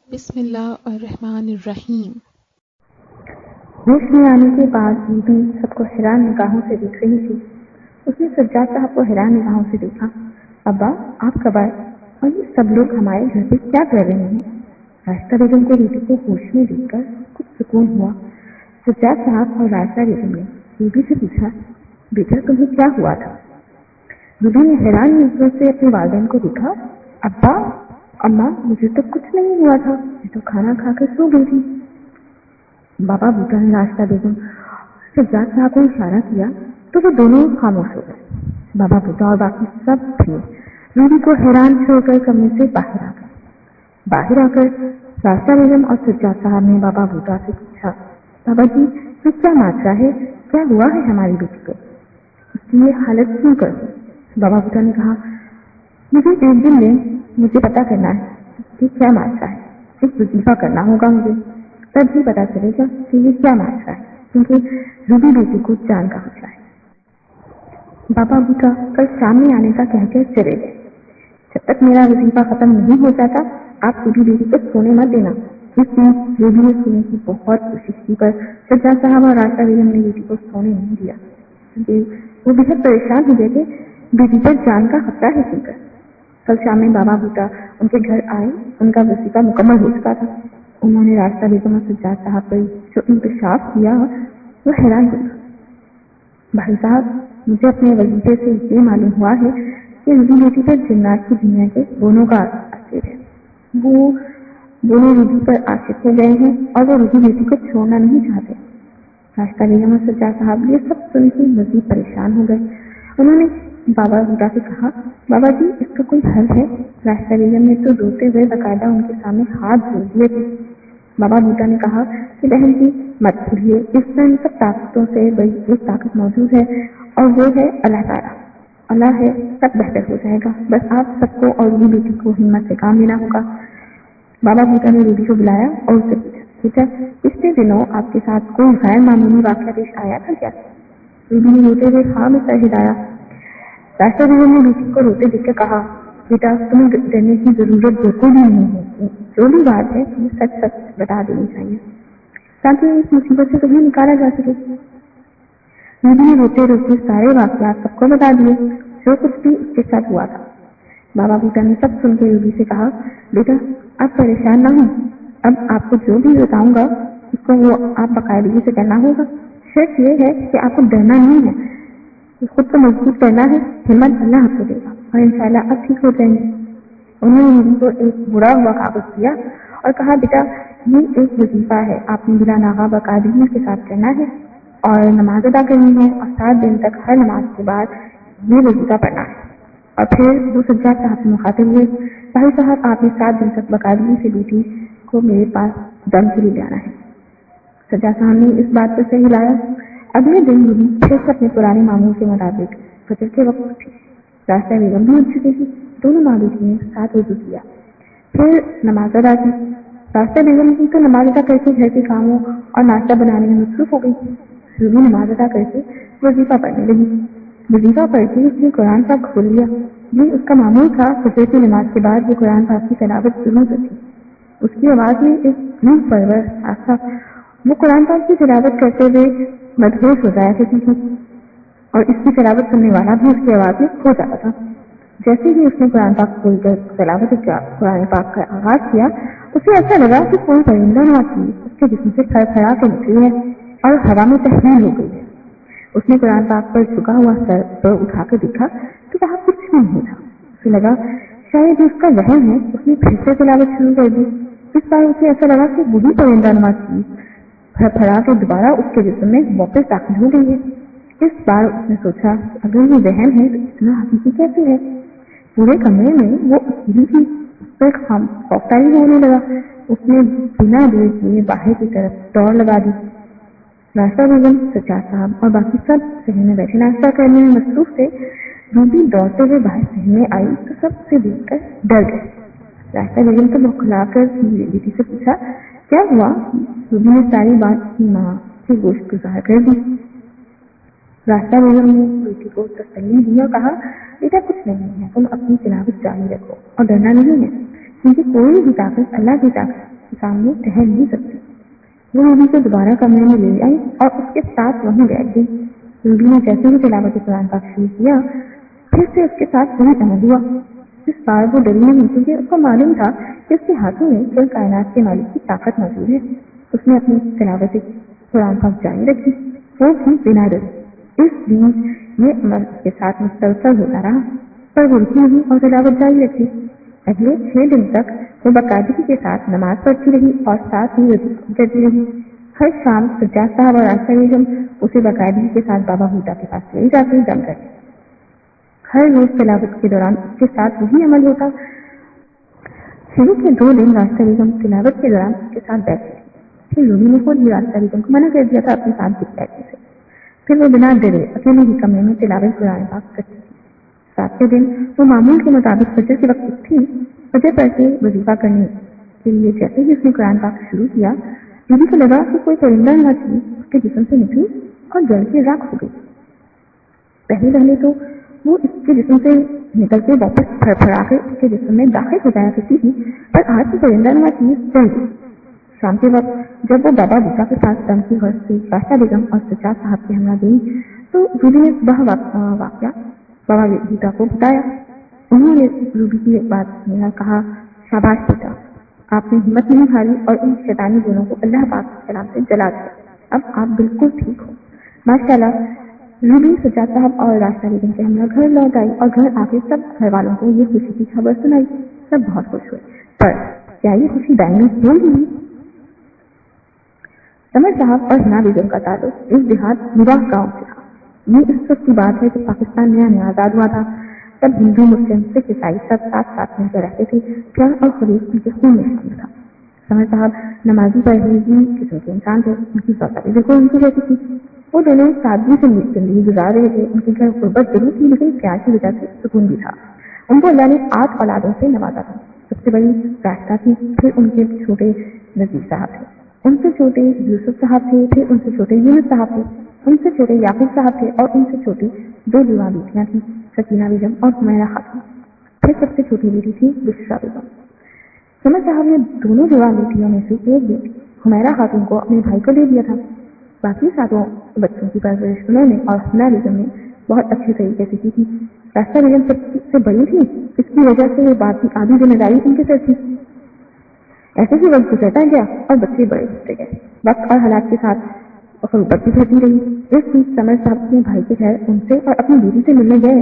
بسم اللہ الرحمن الرحیم۔ ہوش میں آنے کے بعد بی سب کو حیران نگاہوں سے دیکھ رہی تھی۔ اس نے سجاد صاحب کو حیران نگاہوں سے دیکھا۔ ابا آپ کب آئے اور یہ سب لوگ ہمارے گھر پہ کیا کر رہے ہیں؟ راستہ بیگم کو بیٹی کو ہوش میں دیکھ کر کچھ سکون ہوا۔ سجاد صاحب اور راستہ بیگم نے بیوی سے پوچھا، بیٹا تمہیں کیا ہوا تھا؟ بیوی نے حیران نظروں سے اپنے والدین کو دیکھا۔ ابا اماں مجھے تو کچھ نہیں ہوا تھا، میں تو کھانا کھا کر سو گئی تھی۔ بابا بوٹا نے راستہ بیگم سجاد صاحب کو اشارہ کیا تو وہ دونوں خاموش ہو گئے۔ بابا بوٹا اور باقی سب بھی روبی کو حیران چھوڑ کر کمرے سے باہر آ گئے۔ باہر آ کر راستہ بیگم اور سجاد صاحب نے بابا بوٹا سے پوچھا، بابا جی یہ کیا ماجرا ہے؟ کیا ہوا ہے ہماری بیٹی کو؟ اس کی یہ حالت کیوں کر دی؟ بابا بوٹا نے کہا، مجھے ایک دن دیں، مجھے پتا کرنا ہے کہ کیا ماجرا ہے۔ ایک وظیفہ کرنا ہوگا مجھے، تب بھی پتا چلے گا کہ یہ کیا ماجرا ہے، کیونکہ روبی بیٹی کو جان کا خطرہ ہے۔ بابا بوٹا کل شام میں آنے کا کہہ کر چلے گئے۔ جب تک میرا وظیفہ ختم نہیں ہو جاتا آپ روبی بیٹی کو سونے مت دینا۔ اس دن روبی نے سونے کی بہت کوشش کی پر سجاد صاحب اور راستہ بیگم نے بیٹی کو سونے نہیں دیا، کیونکہ وہ بہت پریشان ہو گئے تھے بیٹی پر جان کا خطرہ ہے سن کر۔ کل شام میں بابا بوٹا ان کے گھر آئے، ان کا وظیفہ مکمل ہو چکا تھا۔ انہوں نے راستہ بیگم اور سجاد صاحب پر جو انکشاف کیا وہ حیران کن تھا۔ بھائی صاحب مجھے اپنے وظیفے سے یہ معلوم ہوا ہے کہ روبی بیٹی پر جنات کی دنیا کے دونوں کا اثر ہے۔ وہ دونوں روبی پر عاشق ہو گئے ہیں اور وہ روبی بیٹی کو چھوڑنا نہیں چاہتے۔ راستہ بیگم اور سجاد صاحب یہ سب سن کے مزید پریشان ہو گئے۔ انہوں نے بابا بوٹا سے کہا، بابا جی اس کا کوئی حل ہے؟ راستہ بیگم نے تو روتے ہوئے باقاعدہ ان کے سامنے ہاتھ جوڑ دیے تھے۔ بابا بوٹا نے کہا کہ بہن جی مت بھولیے، اس میں ان سب طاقتوں سے بڑی ایک طاقت موجود ہے اور وہ ہے اللہ تعالیٰ۔ اللہ ہے، سب بہتر ہو جائے گا، بس آپ سب کو اور روبی بیٹی کو ہمت سے کام لینا ہوگا۔ بابا بوٹا نے روبی کو بلایا اور اسے پوچھا، پچھلے دنوں آپ کے ساتھ کوئی غیر معمولی واقعہ پیش آیا تھا کیا؟ روبی نے روتے ہوئے ہاں میں سر ہلایا۔ راستہ بیگم نے بیٹی کو روتے دیکھ کر کہا، بیٹا تمہیں ڈرنے کی ضرورت بالکل بھی نہیں ہے، جو بھی بات ہے یہ سچ سچ بتا دینی چاہیے تاکہ اس مصیبت سے تمہیں نکالا جا سکے۔ روبی نے روتے روتے سارے واقعات سب کو بتا دیے جو کچھ بھی اس کے ساتھ ہوا تھا۔ بابا بوٹا نے سب سن کے روبی سے کہا، بیٹا آپ پریشان نہ ہوں، اب آپ کو جو بھی بتاؤں گا اس کو وہ آپ باقاعدگی سے کرنا ہوگا۔ شرط یہ ہے کہ آپ کو ڈرنا نہیں ہے، خود کو مضبوط کرنا ہے، ہمت اللہ آپ کو دے گا اور انشاءاللہ آپ ٹھیک ہو جائیں گے۔ انہوں نے روبی کو ایک بڑا ہوا کاغذ دیا اور کہا، بیٹا یہ ایک وظیفہ ہے، آپ نے بلا ناغہ باقاعدگی کے ساتھ کرنا ہے اور نماز ادا کرنی ہے اور 7 دن تک ہر نماز کے بعد یہ وظیفہ پڑھنا ہے۔ اور پھر وہ سجاد صاحب سے مخاطب ہوئے، بھائی صاحب آپ نے 7 دن تک باقاعدگی سے بیٹی کو میرے پاس دم کے لیے جانا ہے۔ سجاد صاحب نے اس بات پر صحیح لایا۔ اگلے دن روبی پھر سے اپنے پرانے معمول کے مطابق فجر کے وقت اٹھی۔ راستہ بیگم بھی اٹھ چکی تھی، دونوں ماں بیٹی نے ساتھ وضو کیا، پھر نماز ادا کی۔ راستہ بیگم کی تو نماز ادا کر کے گھر کے کاموں اور ناشتہ بنانے میں مصروف ہو گئی۔ روبی نماز ادا کر کے وظیفہ پڑھنے لگی۔ وظیفہ پڑھ کے اس نے قرآن پاک کھول لیا۔ یہ اس کا معمول تھا، فجر کی نماز کے بعد وہ قرآن پاک کی تلاوت ضرور کرتی۔ اس کی آواز میں ایک روح پرور احساس تھا۔ وہ قرآن پاک کی تلاوت کرتے ہوئے مدہوش ہو جایا کرتی تھی اور اس کی تلاوت سننے والا بھی اس کی آواز میں کھو جاتا تھا۔ جیسے ہی اس نے قرآن پاک کھول کر تلاوت قرآن پاک کا آغاز کیا، اسے ایسا لگا کہ کوئی پرندہ نہ چیز اس کے جسم سے پھڑ پھڑا کے نکلی ہے اور ہوا میں تحلیل ہو گئی ہے۔ اس نے قرآن پاک پر جھکا ہوا سر پر اٹھا کر دیکھا تو وہاں کچھ نہیں تھا۔ اسے لگا شاید اس کا وہم ہے، اس نے پھر سے تلاوت شروع کر دی۔ اس بار اسے ایسا لگا کہ وہی پرندہ نما چیز پھڑ پھڑا کے دوبارہ اس کے جسم میں واپس داخل ہو گئی ہے۔ اس بار اس نے سوچا کہ اگر یہ وہم ہے تو اتنا حقیقی کیسے ہے؟ پورے کمرے میں وہ اکیلی تھی، اس پر خوفزائی ہونے لگا۔ اس نے بنا دیر کیے باہر کی طرف دوڑ لگا دی۔ راستہ بیگم، سجاد صاحب اور باقی سب صحن میں بیٹھے ناشتہ کرنے میں مصروف تھے۔ روبی دوڑتے ہوئے باہر صحن میں آئی تو سب سے دیکھ کر ڈر گئے۔ راستہ بیگم تو بوکھلا کر بیٹی سے پوچھا، کیا ہوا؟ روبی نے ساری بات کی ماں سے گوشت گزار کر دی۔ راستہ بیگم نے بیٹی کو تسلی دی اور کہا، بیٹا کچھ نہیں ہے، تم اپنی تلاوت جاری رکھو اور ڈرنا نہیں ہے، کیونکہ کوئی بھی طاقت اللہ کی طاقت सामने ठहर नहीं सकती। वो रूबी को दोबारा कमरे में ले आई और उसके साथ वहीं बैठ गई। रूबी ने जैसे ही तिलावत कुरान पाक शुरू किया, फिर से उसके साथ वही अमल हुआ। इस बार वो डरी नहीं, क्योंकि उसको मालूम था कि उसके हाथों में कुल कायनात के मालिक की ताकत मौजूद है। उसने अपनी तिलावत कुरान पाक जारी रखी, वो भी बिना डरे। इस बीच ये अमल के साथ मुसलसल होता रहा, पर वो रुकी नहीं और तिलावत जारी रखी। अगले 6 दिन तक वो बाकायदगी के साथ नमाज पढ़ती रही और साथ ही वज़ीफ़ा करती रही। हर शाम सज्जाद साहब और आशा बेगम उसे बाकायदगी के साथ बाबा बूटा के पास ले जाकर दम करते। हर रोज तिलावत के दौरान उसके साथ वही अमल होता। शुरू के 2 दिन रास्ता बेगम तिलावत के दौरान उसके साथ बैठती थी। फिर रूबी ने खुद ही रास्ता बेगम को मना कर दिया था अपने साथ बैठने से। फिर वो बिना डरे अकेले ही कमरे में तिलावत कुरान पाक करती थी। 7वें दिन वो मामूल के मुताबिक फजर के वक्त उठी। फजर पढ़ के वजीफा करने के लिए जैसे ही उसने कुरान पाक शुरू किया, रूबी को लगा कि कोई परिंदा या चीज उसके जिस्म से निकली और जल के राख हो गई। पहले तो वो इसके जिस्म से निकल के वापस फड़फड़ा के उसके जिस्म में दाखिल हो जाया करती थी, पर आज की परिंदा नुमा चीज जल गई। शाम के वक्त जब वो बाबा बूटा के पास दम की गर्ज से रास्ता बेगम और सज्जाद साहब के हमरा गई, तो रूबी ने वह वाकया बाबा बूटा को बताया। उन्होंने रूबी की एक बात सुनकर कहा, शाबाश बेटा, आपने हिम्मत नहीं हारी और इन शैतानी गुणों को अल्लाह पाक के सलाम से जला दिया। अब आप बिल्कुल ठीक हो माशाल्लाह। रूबी, सज्जाद साहब और रास्ता बेगम के हमरा घर लौट आई और घर आके सब घर वालों को ये खुशी की खबर सुनाई। सब बहुत खुश हुए, पर क्या ये खुशी दायमी होगी? समर साहब और हिना बेगम का ताल्लुक इस देहात निवाह गाँव से था। ये इस वक्त की बात है जब पाकिस्तान नया आजाद हुआ था। तब हिंदू, मुस्लिम, सिख, ईसाई सब साथ साथ मिलकर रहते थे। प्यार और खलीफ उनके खून में शामिल था। समर साहब नमाजी परहेज़ी किस्म के इंसान थे। उनकी सौताई बिल्कुल उनकी जैसी थी। वो दोनों सादगी से जिंदगी गुजार रहे थे। उनके घर गुर्बत जरूर थी, लेकिन प्यार की वजह से सुकून भी था। उनको अल्लाह ने 8 औलादों से नवाजा था। सबसे बड़ी रास्ता थी, फिर उनके छोटे नजीर साहब थे, उनसे छोटे यूसुफ साहब थे, फिर उनसे छोटे यूनुस साहब थे, उनसे छोटे याकूब साहब थे और उनसे छोटी 2 जुआ बेटियां थी, सकीना बेगम और हुमैरा खातून। फिर सबसे छोटी बेटी थी बुशरा बेगम। समर साहब ने दोनों जुआ बेटियों में से एक बेटी हुमैरा खातून को अपने भाई को दे दिया था। बाकी 7 बच्चों की परवरिश उन्होंने और हुमैरा बेगम ने बहुत अच्छे तरीके से की थी। रास्ता बेगम सबसे बड़ी थी, इसकी वजह से ये बात की आधी जिम्मेदारी उनके सर थी। ऐसे ही वक्त गुजरता गया और बच्चे बड़े होते गए। वक्त और हालात के साथ गुर्बत भी बढ़ती रही। इस बीच समर साहब अपने भाई के घर उनसे और अपनी बेटी से मिलने गए।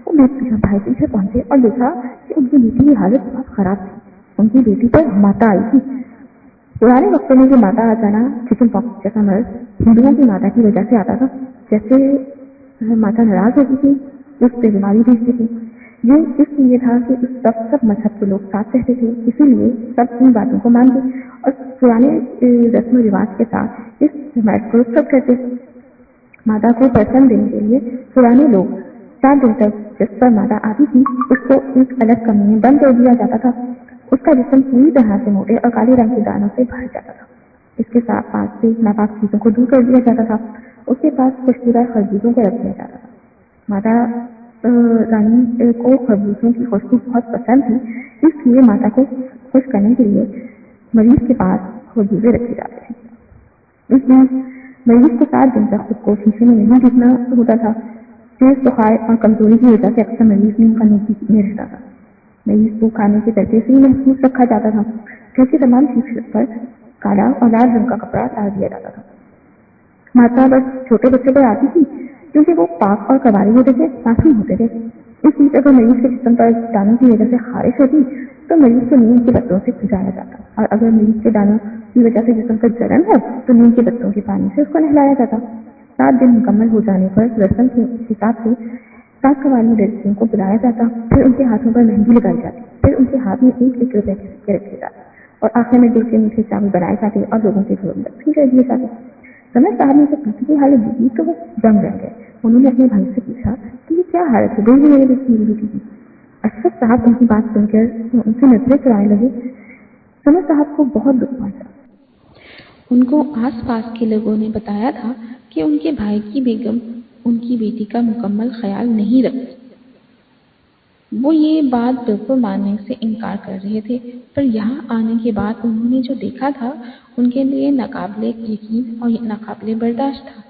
वो भाई के घर पहुंचे और देखा कि उनकी बेटी की हालत बहुत खराब थी। उनकी बेटी पर माता आई थी। पुराने वक्तों में ये माता आ जाना चिकन पॉक्स जैसा मर्ज हिंदुओं की माता की वजह से आता था। जैसे माता नाराज होती थी, उस पर बीमारी भेजती थी। ये इसलिए था कि उस वक्त सब मजहब के लोग साथ रहते थे, इसीलिए सब इन बातों को मानते और पुराने रस्म रिवाज के साथ इस हिमायत को सब करते। माता को प्रसन्न देने के लिए पुराने लोग 4 दिन तक जिस पर माता आती थी उसको एक अलग कमरे में बंद कर दिया जाता था। उसका जिस्म पूरी तरह से मोटे और काले रंग के दानों से भर जाता था। इसके साथ पास से नापाक चीजों को दूर कर दिया जाता था। उसके पास खुशबूदार खरबूजों को रख दिया जाता था। माता रानी को खरबूजों की खुशबू बहुत पसंद थी, इसलिए माता को खुश करने के लिए मरीज के पास खरबूजे रखे जाते थे। इस बीच मरीज को 7 दिन तक खुद को शीशे में नहीं दिखना होता था। तेज बुखार और कमजोरी की वजह से अक्सर मरीज नींद का नींद में रहता था। मरीज को खाने के तरीके से ही महसूस रखा जाता था। घर के तमाम शीशे पर काला और लाल रंग का कपड़ा डाल दिया जाता था। माता बस छोटे बच्चे पर आती थी, क्योंकि वो पाक और कबारी होते थे, मासूम होते थे। इस बीच अगर मरीज के जिस्म पर दानों की वजह से खारिश होती तो मरीज को नींद के पत्तों से भिजाया जाता, और अगर मरीज के दानों की वजह से जिस्म पर जलन हो तो नींद के पत्तों के पानी से उसको नहलाया जाता। 7 दिन मुकम्मल हो जाने पर रस्म के हिसाब से पाक वाली लड़कियों को बुलाया जाता, फिर उनके हाथों पर मेहंदी लगाई जाती, फिर उनके हाथ में 1 रुपए के सिक्के रखे जाते और आखिर में दिल के मीठे चावल बनाए जाते और लोगों के घरों में दफन कर दिए जाते। समर साहब ने जब बेटी की हालत देखी तो वो दंग रह गए। उन्होंने अपने भाई से पूछा कि ये क्या हालत हो गई मेरे बेटी की। अशरफ साहब उनकी बात सुनकर उनसे नजरें चुराने लगे। समर साहब को बहुत दुख पहुंचा। उनको आसपास के लोगों ने बताया था कि उनके भाई की बेगम उनकी बेटी का मुकम्मल ख्याल नहीं रखती। وہ یہ بات بالکل ماننے سے انکار کر رہے تھے، پر یہاں آنے کے بعد انہوں نے جو دیکھا تھا ان کے لیے ناقابل یقین اور ناقابل برداشت تھا۔